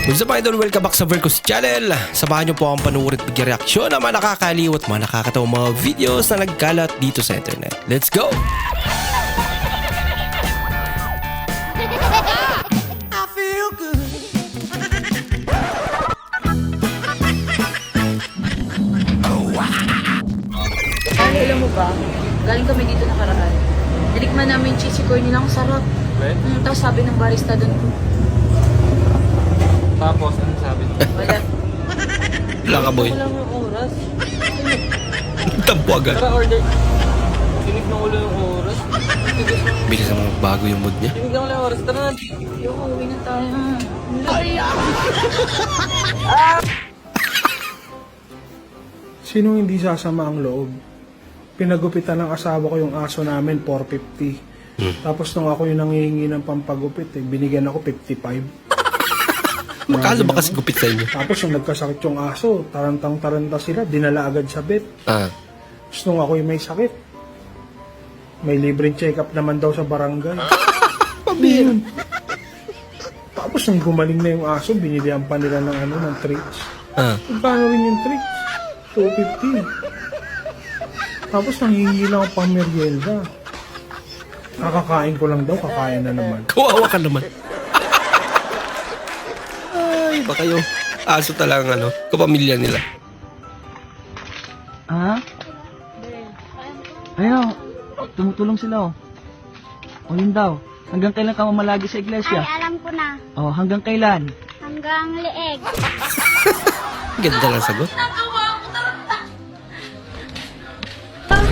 What's up idol? Welcome back sa Vercos Channel. Samahan niyo po akong panuorin at bigyan-reaksyon ng mga nakakaliw at mga nakakatawang mga videos na nagkalat dito sa internet. Let's go! I feel good. Ay, alam mo ba, galing kami dito nakaraan. Nalikman namin yung cheesy corn nila, ang sarap. Tapos sabi ng barista doon, Tapos, anong sabi niya? wala. Wala ka boy. Wala mo yung oras. Tampo agad. Tara, order. Sinig na ulo yung oras. Bilis naman bago yung mood niya. Sinig na ulo yung oras. Tara na. Yung uwi na tayo. Sinong hindi sasama ang loob? Pinagupitan ng asawa ko yung aso namin, 450. Tapos nung ako yung nangihingi ng pampagupit, binigyan ako 55. Makalo ba kasi gupit sa inyo? Tapos nung nagkasakit yung aso, tarantang-taranta sila, dinala agad sa vet. Ah, Tapos nung ako yung may sakit, may libreng check-up naman daw sa barangay. Pabir! Tapos nung gumaling na yung aso, binilihan pa nila ng ng treats. ah. Paano rin yung treats? 250. Tapos nanghihingi lang ako pang merienda. Kakakain ko lang daw, kakain na naman. Kawawa ka naman. Ay, baka yung aso talagang kapamilya nila. Ha? Ayun, tumutulong sila oh. O yun daw, hanggang kailan ka mamalagi sa iglesia? Ay, alam ko na. Oh, hanggang kailan? Hanggang leeg. Ganda lang sagot.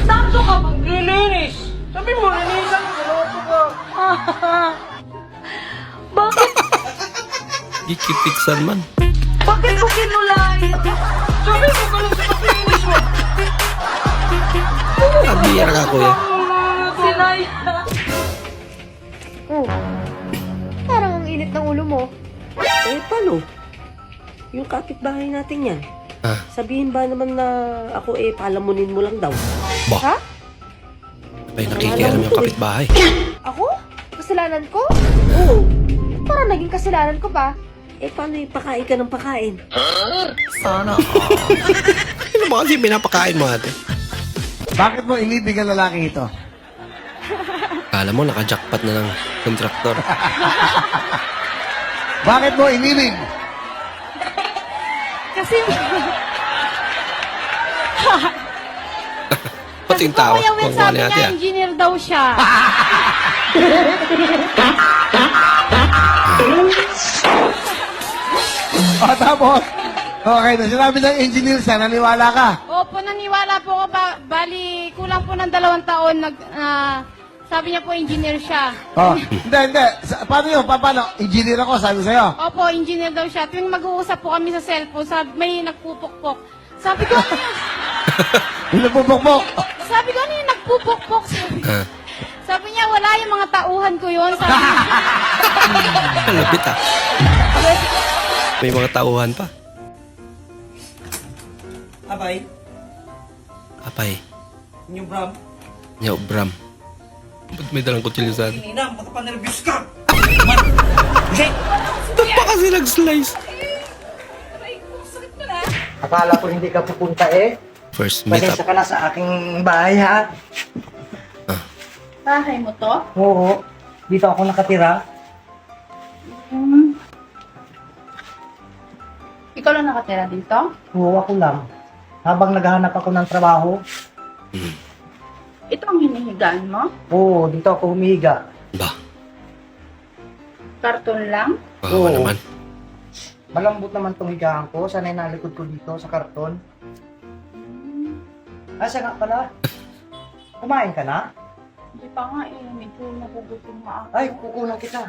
Tanto ka maglilinis! Sabi mo, linisan ko. Loto ka. Bakit? Gikipitsan man. Bakit mo kinulay? Sabi mo, kalang sa paglinis mo. Abiyar ka kuya. Sinay. Oh, parang ang init ng ulo mo. Eh, paano? Yung kapitbahay natin yan. Ah. Sabihin ba naman na ako palamunin mo lang daw? Bah, Ha? may nakikialam yung kapitbahay. Ako? Kasalanan ko? Oo. Parang naging kasalanan ko ba? Eh, paano pakain ka ng pakain? Ano ba kasi pinapakain mo ate? Bakit mo inibig ang lalaki ito? Kala mo naka-jackpot na ng kontraktor. Bakit mo inibig? Kasi... Pati yung tawa. Kuya Will, Kung sabi ano niya, natin engineer daw siya. O tapos, okay na sinabi ng engineer siya, naniwala ka. Opo, naniwala po ako. Bali, kulang po ng 2 taon. Sabi niya po, engineer siya. Oh, hindi. Paano yun? Paano? Engineer ako, sabi sa'yo. Opo, engineer daw siya. Tuwing mag-uusap po kami sa cellphone, may nagpupukpok. Sabi ko, ano yun? Yung nagpupukpok. Sabi ko, ano yung nagpupukpok? Ah, Sabi niya, wala yung mga tauhan ko yun. Sabi niya, lupit ah. May mga tauhan pa. Abay, Apay. yung Bram. Yo, Bram. Ba't may dalang kutsilyo sa atin? Nina, makapanervyos ka. Ba't pa kasi nag-slice? Akala ko hindi ka pupunta eh. First meet up. Pasensya ka na sa aking bahay ha. Bahay mo to? Oo, dito ako nakatira. Ikaw lang nakatira dito? Oo, ako lang. Habang naghahanap ako ng trabaho, Ito ang hinihigaan mo? oo, dito ako humihiga. Ba, Karton lang? baka Oo. naman. Malambot naman tong higaan ko. Sanay nalikod ko dito sa karton. Siya nga pala. Kumain ka na? Hindi pa nga eh. Medyo nagugutom nga ako. Ay, kukunan kita.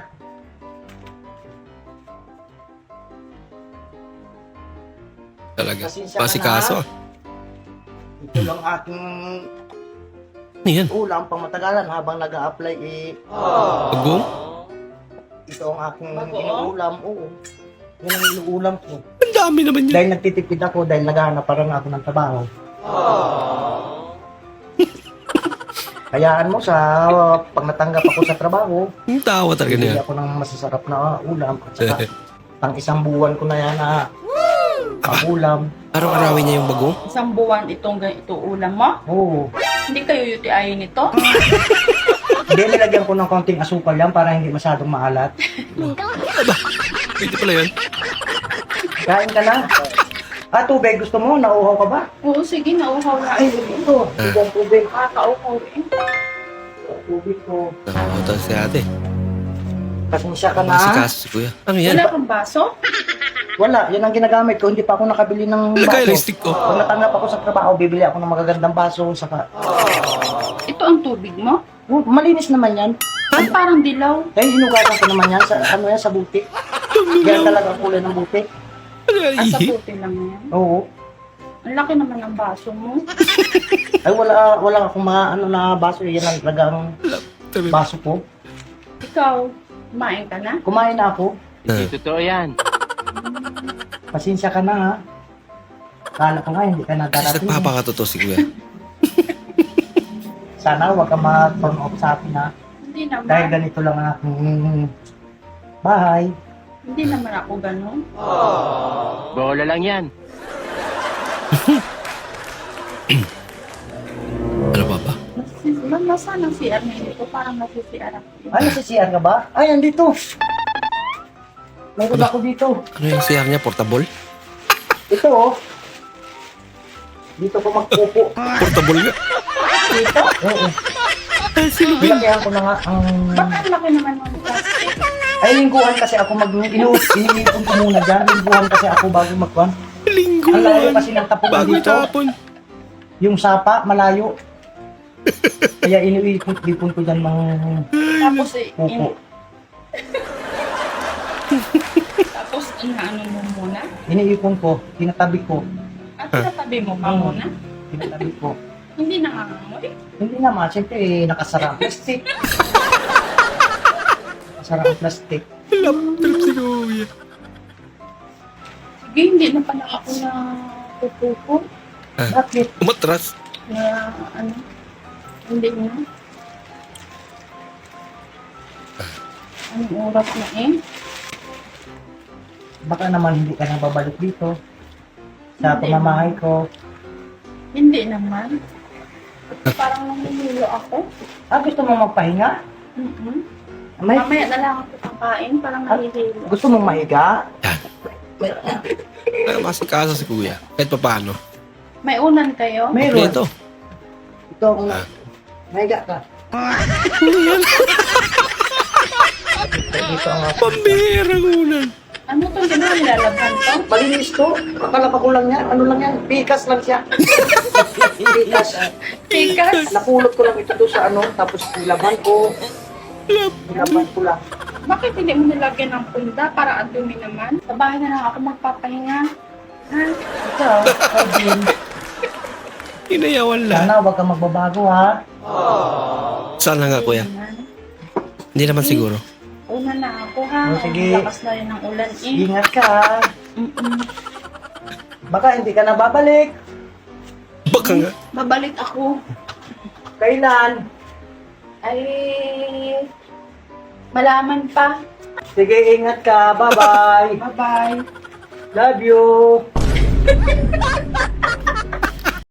Talaga. Pasensya ka Pasikaso. Ito lang aking Ano yan? ulam pang matagalan habang nag-a-apply Agong? ito ang aking inuulam. Oo. Yan ang inuulam ko. Ang dami naman yan. Dahil nagtitipid ako dahil naghahanap parang ako ng trabaho. Hayaan mo sa pag natanggap ako sa trabaho, Ang tawa talaga bibili niya. ako ng masasarap na ulam at saka Pang isang buwan ko na yan na ulam. Araw-arawin niya yung bagong? Isang buwan itong ganito ulam mo? Oo. Hindi kayo UTI nito? Hindi, nilagyan ko ng konting asukal yan para hindi masyadong maalat. Pwede pala yun. Kain ka na. Tubig. Gusto mo? Nauuhaw ka ba? Oo, sige, nauhaw na. Ay, ito. Ito ang tubig. Kakauhaw eh. Tubig ko. Nakakautan si ate. Pasensya ka Si na. Kaso si kuya. Ano yan? Wala kang baso? Wala, yan ang ginagamit ko. Hindi pa ako nakabili ng Lagay baso. lang stick ko. Pag natanggap ako sa trabaho, bibili ako ng magagandang baso. Saka, Ito ang tubig mo? malinis naman yan. Ay, parang dilaw. Eh, hinugasan ko naman yan sa, sa buti. Yan talaga ang kulay ng buti. Asa puti lang yan. Oo. Ang laki naman ng baso mo. Ay, wala akong mga na baso. Yan ang talagang baso ko. Ikaw, kumain ka na? Kumain na ako. Totoo yan. Pasensya ka na ha. Kala ko nga, hindi ka na Kasi darating. nagpapakatotoo si kuya. Sana huwag ka ma-turn off sa akin ha. Hindi naman. Dahil ganito lang ang aking bahay. Hindi naman ako ganun. Bola lang yan. Ano pa ba? Nasaan ang CR na ito? Parang nasi-CR ako. Ay, nasisiyan ka ba? Ay, andito. Meron ako dito. Ano yung CR niya? Portable? Ito oh. Dito ko magpupo. Portable nga. Dito? Oo. Nilakihan ko na nga ang... Bakit ang laki naman ng plastic? Ay, lingguhan kasi ako iniipon ko muna dyan. Lingguhan kasi ako bago magkuhan. Ang layo kasi ng tapunan Bago dito. itapon. Yung sapa, malayo. Kaya iniipon ko dyan ng Tapos, pupo. tapos, ano mo muna? Iniipon ko, tinatabi ko. At tinatabi mo pa muna? Tinatabi ko. Hindi nangangamoy? Hindi naman, siyempre nakasara ang plastic. Nakasara ang plastic. Laptop si kuya. Sige, hindi na pala ako na pupupo. Bakit? Umatras. Na ano, hindi na. Anong oras na eh? Baka naman hindi ka na babalik dito. Sa pamamahay ko. Hindi naman. Parang nanginilo ako. Gusto mo magpahinga? Mm-mm. May, Mamaya na lang ako kakain, parang nanginilo. gusto mong mahiga? Ano kasi kaso si kuya? Kahit pa paano. May unan kayo? Meron. Ito. Ito ang mahiga ka. Dito ang Pambihirang unan. Ano to? Hindi mo nilalabhan to? malinis to. Akala ko lang yan. Ano lang yan? Pikas lang siya. Pikas. Tikas? Napulot ko lang ito doon sa ano. Tapos nilaban ko. Nilaban ko lang. Bakit hindi mo nilagyan ng punda para ang dumi naman? Sa bahay na lang ako magpapahinga. Ha? Ikaw, Calvin. Inayawan lang. Sana huwag kang magbabago ha. Sana nga kuya. Hindi naman siguro. Una na ako ha. Oh, sige. Lakas na rin ng ulan eh. Ingat ka ha. Mm-mm. Baka hindi ka na babalik. Baka nga. Babalik ako. Kailan? Ay... Malaman pa. Sige, ingat ka. Bye-bye. Bye-bye. Love you.